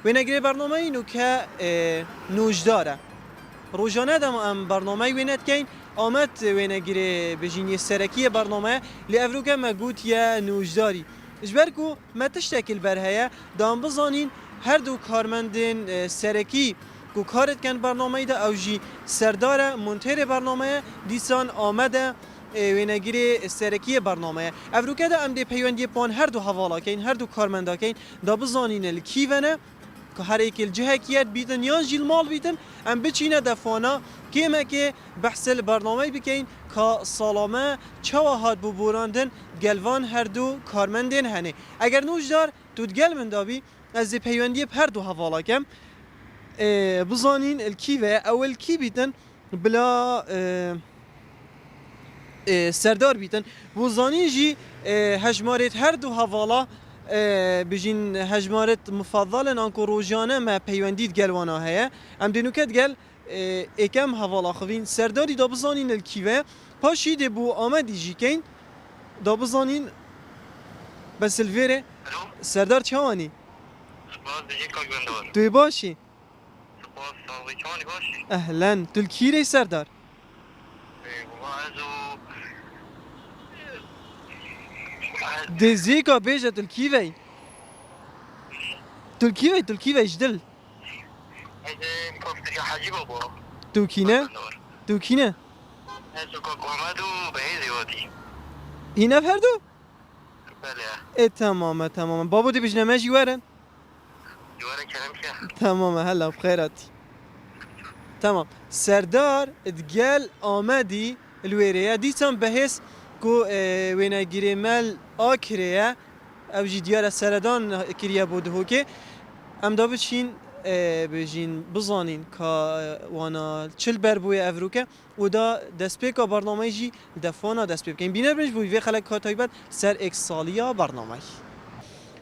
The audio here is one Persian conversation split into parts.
وینگری برنامه اینو که نوجداره روزانه دم ام برنامه وینت کین آمد وینگری بجینی سرکی برنامه لیفروکه مگوت یا نوجداری اجبرکو متشتکل برهه دام بزانین هر دو کارمندین سرکی کو کارت کن برنامه ده اوجی سردار منتر برنامه دیسان آمده وینگری سرکی برنامه افروکه ده ام دی پیوندی پان هر دو حوالا کین هر دو کارمندا کین دا بزانین الکیونه که هر یک الجهه کیت بیتن یا جیل مال بیتن ام بچینه دفانا کیمه که بحث برنامه بکین که سالامه چوا هاد ببوراندن گلوان هر دو کارمندین هنه اگر نوش دار تو گل من دابی از پیوندی هر دو حوالا کم بزانین الکیوه اول کی بیتن بلا سردار بیتن بزانین جی هجمارت هر دو حوالا بجین هجمارت مفضل آنکو روزانه ما پیوندید گلوانا هیا ام دینوکت گل اکم حوالا خوین سرداری دا بزانین الکیوه پاشی ده بو آمدی جی کین دا بزانین بس الویره سردار چوانی سپاس دیگه کاک بندار توی باشی سپاس ساقی چانی باشی اهلا تلکیره سردار دزیکا بیجه تلکیوه تلکیوه جدل ایده کفتری حجی بابا توکینه توکینه ایسو کاک آمد و به هیزی وادی هینه هردو؟ بله تمام بابا دی بجنمه جوارن جواره کلم که تمام هلا بخیراتی تمام سردار ادگل آمدی الویریه دیسان بهس کو وینگیری مل آکریه او جی دیار سردان کریه بوده که ام دا بچین بجین بزانین که وانا چل بر بوی افروکه و دا دست پیکا برنامه جی دفانا دست پیکا این بینر برنج بوی وی خلق که تایبت سر اک سالیا برنامه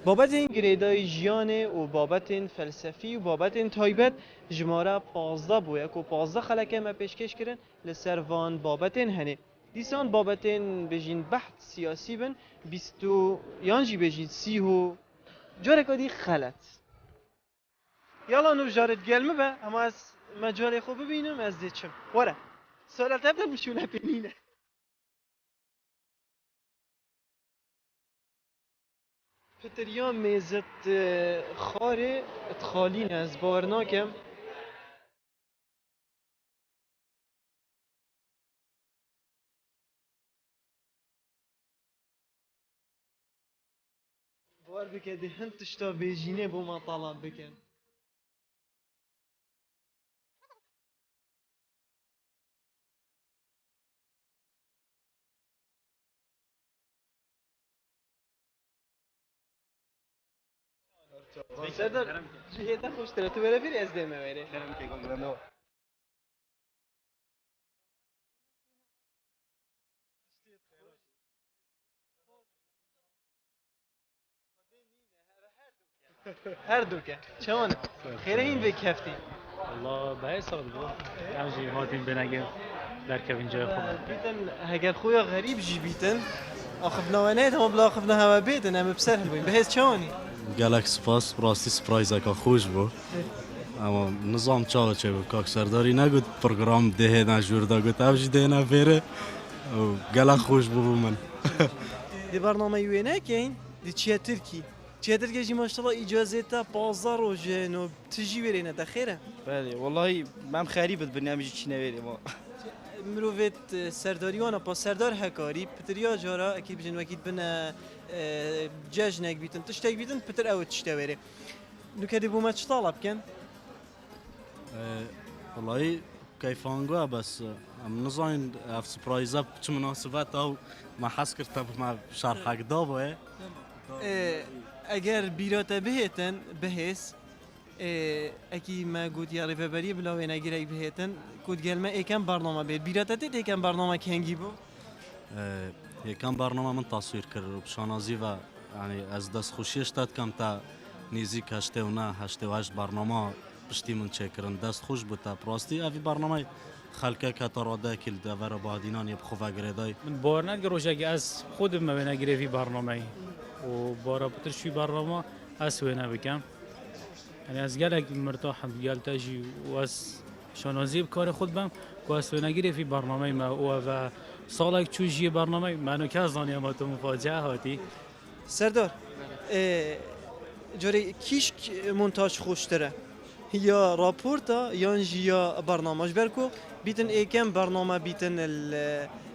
بابت این گریدای جیانه و بابت این فلسفی و بابت این تایبت جماره 15 بویه که 15 خلقه ما پیشکش کرن لسر وان بابت این هنه دیسان بابت این بجین بحث سیاسی بن بیستو یانجی بجین سی و جاره کدی خلط یالا نو جارت گلمه به اما از مجال خوب ببینم از دیچم وره سوالت هفته بشونه بینینه پتریا میزت خاره اتخالین از باورناکم بار بکه ده هند تشتا بیجینه بو ما طالب بکن سردار جهیتا خوش تره تو بره بیری از دیمه بره هر دو که چون خیره این بکفتی والله به سال بود همجی هاتیم بنگه در کفین جای خود بیتن هگر خویا غریب جی بیتن آخف نوانه هم بلا آخف نهوا بیتن هم بسر هلوین بهز چونی گلک سپاس راستی سپرایز که خوش بود اما نظام چاله چه بود کاک سرداری نگود پروگرام ده نجور دا گود اوج ده نفره گلک خوش بود من دی برنامه وینه کین دی چیه ترکی چیه ترکی جی ماشالله اجازه تا 15 روز نو تجی برینه دخیره بله والله من خریبت برنامجی چی نویری ما مروفت سرداری وانا با سردار هکاری پتریا جارا اکید بجن وکید بنا جاجنک بیتن تشتاک بیتن پتر او تشتاوره نو کدی بو ما طالب کن والله كيفانجوا بس نظام اف سبرايزا چه مناسبت او ما حس کرد ما شرح دابه اگر بیراته بهتن بهس اکی ما گوت یا ریفبری بلاوی نگیری بهتن کود گلمه ایکم برنامه بید بیراته تید ایکم برنامه کنگی بو كان برنامه من تصوير کرد بشانازی و يعني از دست خوشیش داد کم تا نزدیک هشته و نه هشته و هشت برنامه پشتی من چکرن دست خوش بود تا پراستی اوی برنامه خلکه که تراده کل دور بادینان یب خوفه گریدای من بارنت گروشگی از خودم مبینه گرفتی برنامه و بارا بتر شوی برنامه از وینه بکم يعني از گلک مرتاحم گل تاجی و از شانازی کار خود بم و از نگیری فی برنامه ما و سالک چوجی برنامه منو که از دانیم تو مفاجعه هاتی سردار جوری کیش مونتاژ خوشتره یا راپورتا یا برنامج برکو بیتن ایکم برنامه بیتن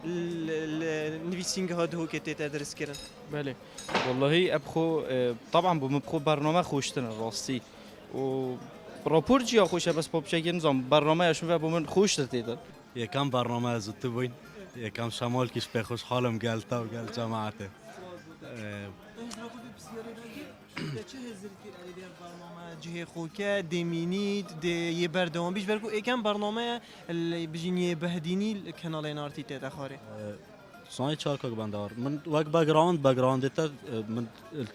النویسینگ ها دهو که تدرس کردن بله والله ابخو طبعا بمبخو برنامه خوشتن راستی و راپور جیا خوشه بس با بشکل نظام برنامه اشون و بمن خوش تیدن یکم برنامه از تو بین یکم شمال کش به خوش حالم گلتا و گل جماعته چه هزر که علی برنامه جه خوکه دمینید دی بردوام بیش برکو ایکم برنامه بجینی بهدینی کانال نارتی تدخاره صای چاکاک بندار من وقت باگراوند تا من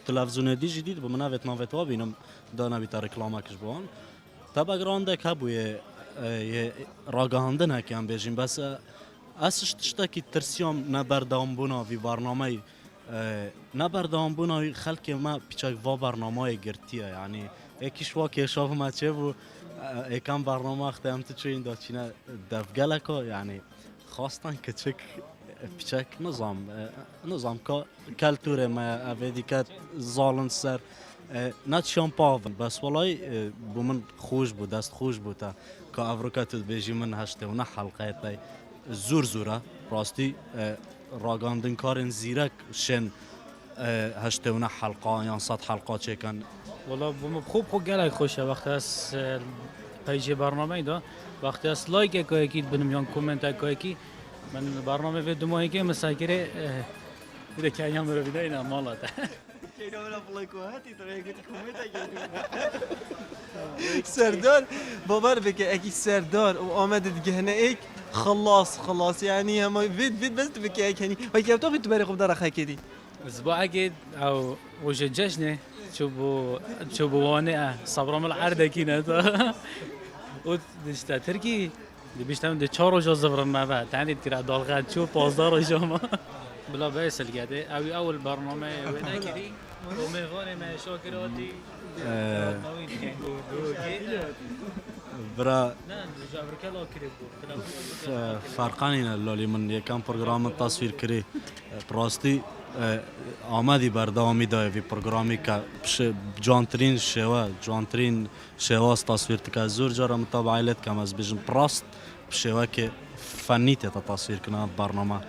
تلفزیون دی جدید به من اوت نوت و بینم دانا بیت رکلام کش بوان تا باگراوند که بوی راگاهنده نکیم بیشیم بس اسش تشتکی ترسیام نبردام بونا وی برنامه نبردام بونا خلک ما پیچک و برنامه گرتیه یعنی یکیش واقع شاف ما چه بو یکم برنامه اختم تو چین داشتینه دفگلکو یعنی خواستن که چک پیچک نظام که کلتور ما اویدی که زالن سر نت شامپاون بس والله بومن خوش بود دست خوش بود که افریقا بیجی من هشته و نه حلقه تای زوره راستی راگاندن کارن زیرک شن هشته و نه حلقه یا 100 حلقه چکن والله خوب گلک خوشه وقتی از پیج برنامه دا وقتی از لایک که اکید بنم یا کامنت که اکی من برنامه ویدیو ماهی که مساکره بده که ایام رو بیدای نه مالات سردار باور بك اكيد سردار وآمد تجهنا ايك خلاص يعني هم فيد بس بك ايك يعني وكيف تاخذ تبارك بدار اخي كدي اسبوع اكيد او وجه جشنه شو بوانه صبرام العرض كينا ودشتا تركي دي بيشتم دي 4 روز زفر ما بعد يعني ترى دالغات شو 15 روز بلا بس القعده او اول برنامه وين كذي وميفوني ما شوكراتي برا لا جابر كلا فرقانین لالی من یکم پروگرام تصویر کری براستی آمدی بردامی دای وی پروگرامی که جانترین شوا تصویر تک زور جارا متابعه لد کم از بیشتر براست شوا که فنی تا تصویر کنه برنامه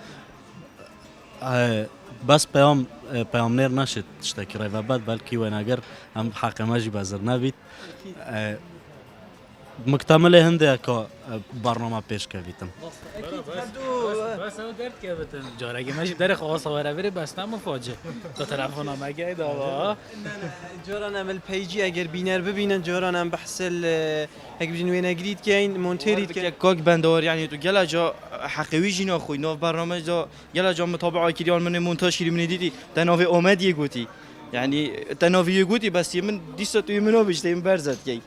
بس پیام نیر نشد تشتکی رای و بعد بلکی و نگر هم حق ماجی بازر نبید مکتمل هنده که برنامه پیش کردیم. بس اون درد که بتن جارگی ماشی در خواست واره بره بس نم مفاجئ تا تلفن هم اگه داوا جاران عمل پیجی اگر بینر ببینن جاران هم بحثل اگه بجن وين اجريد كاين مونتيريد كاين كوك بندور يعني تو جلا جا حقيقي جينا خوي نوف برنامج جا جلا جا متابعه كيريان من مونتاژ كيري من ديدي تنوي اومد يغوتي يعني تنوي يغوتي بس يمن ديسو تو يمنو بيشتي برزت كي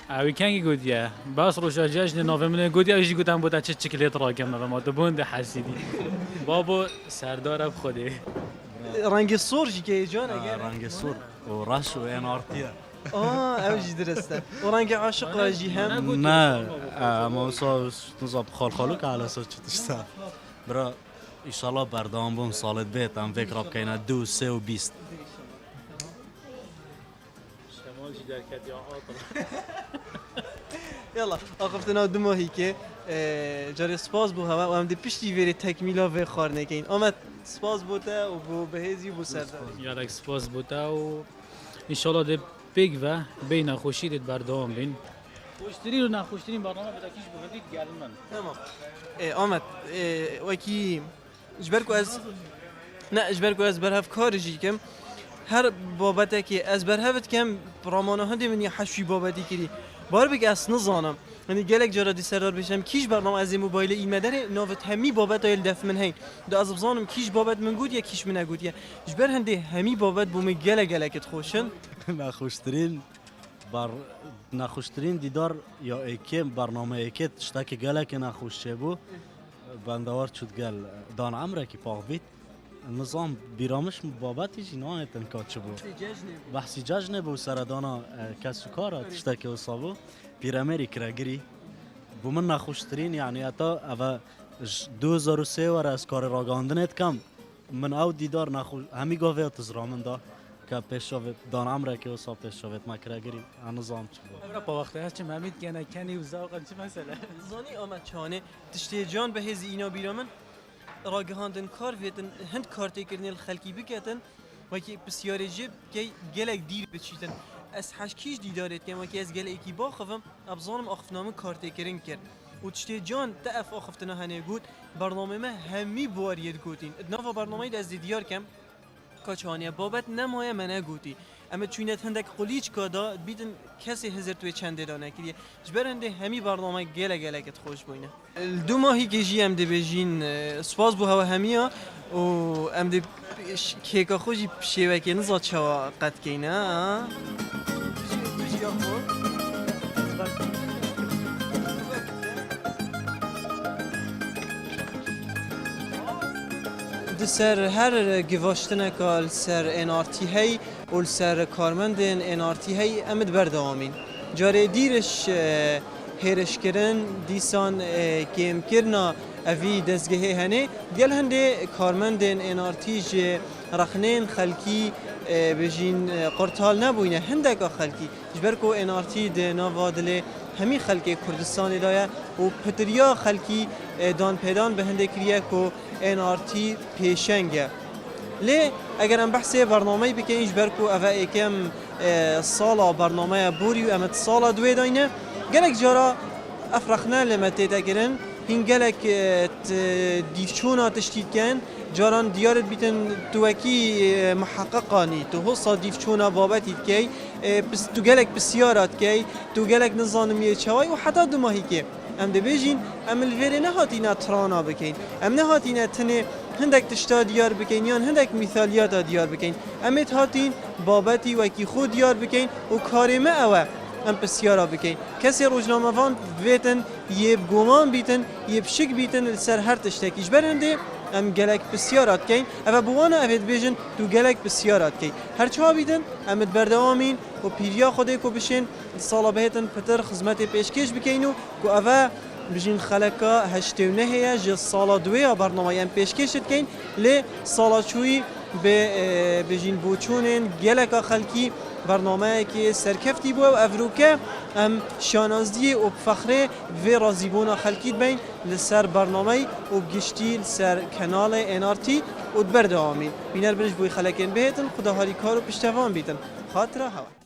اوی کنگی گودیه بس روش جشن نوامبر گودیه ایشی گودم بود چه چکلیت راکم و ما تو بوند حسیدی بابا سردار خودی رنگ الصور جي جون اگر رنگ سور و راش و انارتیه اوجي درسته ورنگ عاشق راجي هم نه اما نصاب خالو که على صوت تشتا برا ان شاء الله بردام بوم سالت بیت ام فکر راب کینا 2 3 و 20 يلا اخفتنا دمو هيك جاري سپاس بو هوا و هم دي پشتی ویری تکمیلا و خارنه کین آمد سپاس بوده و بو بهزی بو سردار یادک سپاس بوده و انشالله ده بیگ و بین خوشی دید بردام بین خوشترین و نخوشترین برنامه بدکیش بودید گلن من تمام آمد وکی اجبرکو از نه اجبرکو از برهف کارجی کم هر بابته که از برهفت کم رامانه ها دیمنی حشوی بابتی کری بار بگه از نزانم یعنی گلک جارا دی سردار بشم کیش برنامه از این موبایل این مدره نوت همی بابت ایل دف من هین دو از بزانم کیش بابت من گود یا کیش من نگود یا جبر هنده همی بابت بوم گلکت خوشن نخوشترین دیدار یا ایکه برنامه ایکه تشتاک گلک نخوش چه بو بندوار چود گل دان عمره که پاق بید نظام بیرامش بابتی جنان تنکات چه بود بحثی جشنه بو سردانا کس و کارا تشتکی و صابو پیرامری کرگری بو من نخوشترین یعنی اتا اوه 2003 وره از کار راگاندنت کم من او دیدار نخوش همی گاوه تزرامن دا که پیش شوید دانم را که وصا پیش شوید ما کرگری نظام چه بود ابرا با وقت هست چه ممید گنه کنی و زاقا چه مسئله زانی آمد چانه تشتی جان به هزی اینا بیرامن راگهاندن کار ویدن هند کارتی کردن الخلکی بکتن و که بسیاری جب که گلک دیر بچیدن از حشکیش دیدارت که ما که از گل ایکی باخفم ابزانم آخفنامه کارتی کردن کرد و تشتی جان تأف آخفتنا هنه گود برنامه ما همی باریت گودین ادنافا برنامه از دیار کم کاچانیه بابت نمایه منه گوتی اما چونیت هندک قلیچ کادا بیدن کسی هزار توی چنده دانه کریه جبرنده همی برنامه گله کت خوش بوینه دو ماهی که جی ام دی بجین سپاس بو هوا همیا و ام دی کیکا خوشی شیوه که نزاد شوا قد کینه بجی آخور سر هر گواشتنه که سر انارتی هی و سر کارمندن انارتی هی امد بردامین جاره دیرش هرش کردن دیسان کم کرنا اوی دزگه هنه گل هنده کارمندن انارتی جه رخنین خلکی بجین قرطال نبوینه هنده که خلکی جبر کو انارتی ده نوادله همی خلکی کردستان دایه و پتریا خلکی دان پیدان به هنده کریه که انارتی پیشنگه لی اگر ام بحث برنامه بکنیش برکو اوه ایکم سالا برنامه بوری و امت سالا دوی داینه گلک جارا افرخنه لمته تگرن هین گلک دیفچونا تشتید کن جاران دیارت بیتن توکی محققانی تو حصا دیفچونا بابتید کی تو گلک بسیارات کی تو گلک نظانمیه چوای و حتی دو ماهی که ام ده بیجین ام الویره نهاتینا ترانا بکین ام نهاتینا تنه هندک تشتا دیار بکین یا هندک مثالیات دیار بکین امت هاتین بابتی وکی خود دیار بکین و کارمه اوه ام بسیارا بکین کسی روزنامه وان ویتن یه گمان بیتن یه بشک بیتن سر هر تشتکیش برنده ام گلک بسیارات کین اوه بوانا اوید بیجن تو گلک بسیارات کین هرچه ها بیتن امت بردوامین و پیریا خوده کو بشین سالا بهتن پتر خدمت پیشکش بکینو کو اوه بجین خلکا هشتونه هیا جه سالا دوی برنامه ام پیشکشت کین لی سالا چوی به بجین بوچونن گلکا خلکی برنامه که سرکفتی بود و افروکه ام شانازدی و فخره و رازیبونا خلکید بین لسر برنامه و بگشتی سر کانال انارتی و برده آمین بینر برش بوی خلکین بهتن خدا هاری کارو پشتوان بیتن خاطره هوا